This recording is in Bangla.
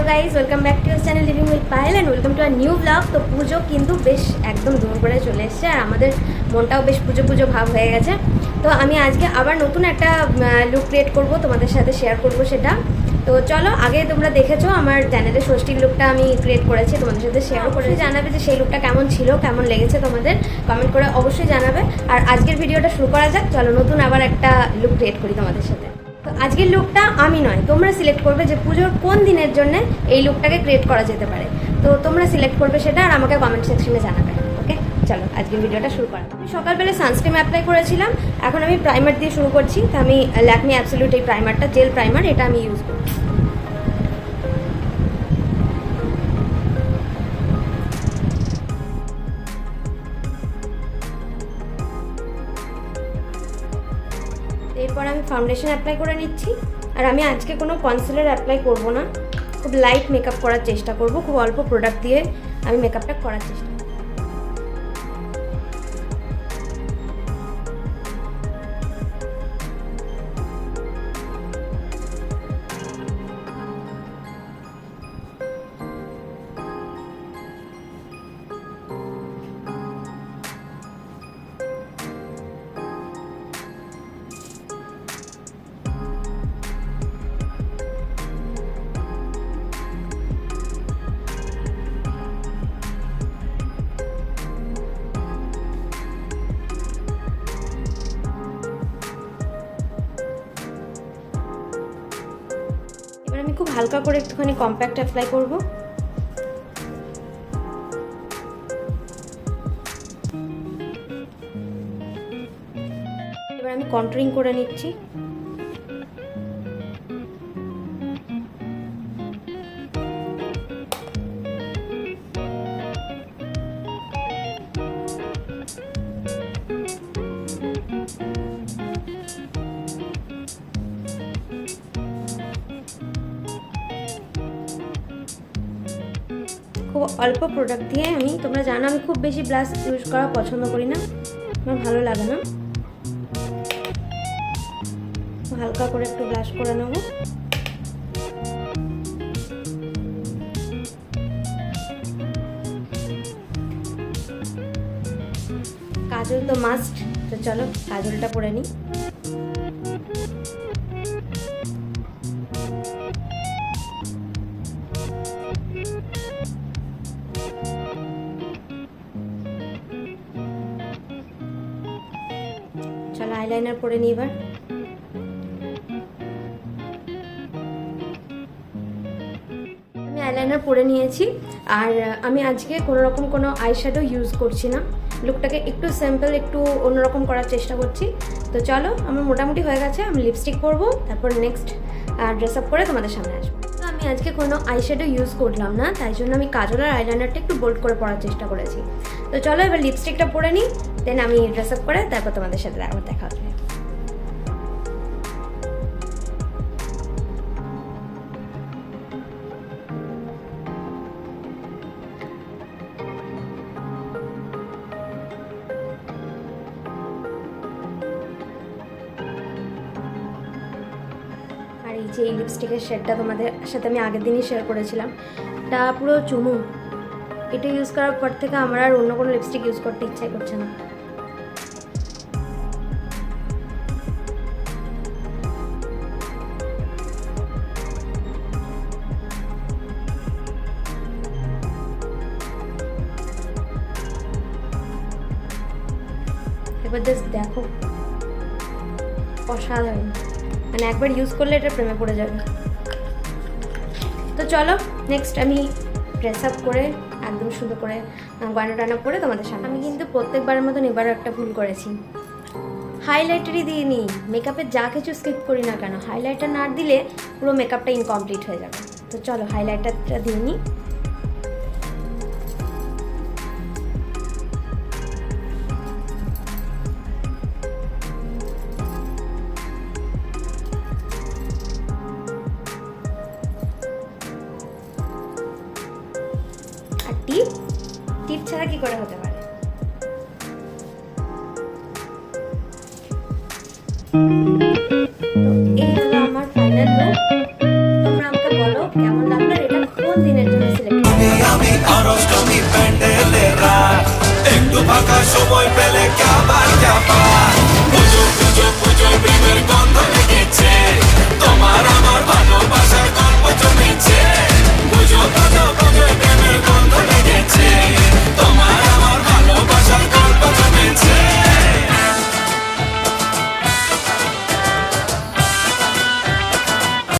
Guys, welcome back to your channel living with Payel and welcome to our new vlog. তো পুজো কিন্তু বেশ একদম ধুম করে চলে এসছে আর আমাদের মনটাও বেশ পুজো পুজো ভাব হয়ে গেছে। তো আমি আজকে আবার নতুন একটা লুক ক্রিয়েট করব, তোমাদের সাথে শেয়ার করব সেটা। তো চলো, আগে তোমরা দেখেছো আমার চ্যানেলে ষষ্ঠীর লুকটা আমি ক্রিয়েট করেছি, তোমাদের সাথে শেয়ার করে জানাবে যে সেই লুকটা কেমন ছিল, কেমন লেগেছে তোমাদের, কমেন্ট করে অবশ্যই জানাবে। আর আজকের ভিডিওটা শুরু করা যাক, চলো নতুন আবার একটা লুক ক্রিয়েট করি তোমাদের সাথে। তো আজকের লুকটা আমি নয়, তোমরা সিলেক্ট করবে যে পুজোর কোন দিনের জন্য এই লুকটাকে ক্রিয়েট করা যেতে পারে। তো তোমরা সিলেক্ট করবে সেটা আর আমাকে কমেন্ট সেকশনে জানাবে। ওকে, চলো আজকের ভিডিওটা শুরু করা। আমি সকালবেলা সানস্ক্রিন অ্যাপ্লাই করেছিলাম, এখন আমি প্রাইমার দিয়ে শুরু করছি। তো আমি ল্যাকমি অ্যাবসলিউট এই প্রাইমারটা, জেল প্রাইমার, এটা আমি ইউজ করছি। এরপর আমি ফাউন্ডেশন অ্যাপ্লাই করে নিচ্ছি। আর আমি আজকে কোনো কনসিলার অ্যাপ্লাই করব না, খুব লাইট মেকআপ করার চেষ্টা করব, খুব অল্প প্রোডাক্ট দিয়ে আমি মেকআপটা করার চেষ্টা করব। আমি খুব হালকা করে একটুখানি কম্প্যাক্ট অ্যাপ্লাই করব। এবার আমি কন্ট্যুরিং করে নিচ্ছি। খুব অল্প প্রোডাক্ট দিয়ে আমি, তোমরা জানো আমি খুব বেশি ব্লাশ ইউজ করা পছন্দ করি না, আমার ভালো লাগে না। হালকা করে একটু ব্লাশ করে নেব। কাজল তো মাস্ট, তো চলো কাজলটা পরে নিই। চলো আইলাইনার পরে নিই এবার। আমি আইলাইনার পরে নিয়েছি আর আমি আজকে কোনো রকম কোনো আইশ্যাডো ইউজ করছি না, লুকটাকে একটু সিম্পল, একটু অন্যরকম করার চেষ্টা করছি। তো চলো, আমার মোটামুটি হয়ে গেছে, আমি লিপস্টিক পরবো, তারপর নেক্সট ড্রেস আপ করে তোমাদের সামনে আসবো। তো আমি আজকে কোনো আইশ্যাডো ইউজ করলাম না, তাই জন্য আমি কাজল আর আইলাইনারটা একটু বোল্ড করে পরার চেষ্টা করেছি। তো চলো এবার লিপস্টিকটা পরে নিই, দেন আমি ড্রেস আপ করে তারপর তোমাদের সাথে আবার দেখা হবে। আর এই যে এই লিপস্টিকের শেডটা তোমাদের সাথে আমি আগের দিনই শেয়ার করেছিলাম, এটা পুরো চুমু। এটা ইউজ করার পর থেকে আমার আর অন্য কোনো লিপস্টিক ইউজ করতে ইচ্ছাই করছে না। এবার জাস্ট দেখো, অসাধারণ, মানে একবার ইউজ করলে এটা প্রেমে পড়ে যাবে। তো চলো নেক্সট আমি ড্রেস আপ করে একদম সুন্দর করে গয়না টানা পরে তোমাদের সামনে। আমি কিন্তু প্রত্যেকবারের মতন এবারও একটা ভুল করেছি, হাইলাইটারই দিয়ে নিই। মেকআপের যা কিছু স্কিপ করি না কেন, হাইলাইটার না দিলে পুরো মেকআপটা ইনকমপ্লিট হয়ে যাবে। তো চলো হাইলাইটারটা দিয়ে নিই। টিপ টিপ ছাড়া কি করে হতে পারে। তো এই হলো আমার ফাইনাল লুক। তোমরা আমাকে বলো কেমন লাগলো এটা। প্যান্ডেলের রাত একটু ফাঁকা সময় পেলে ক্যাবার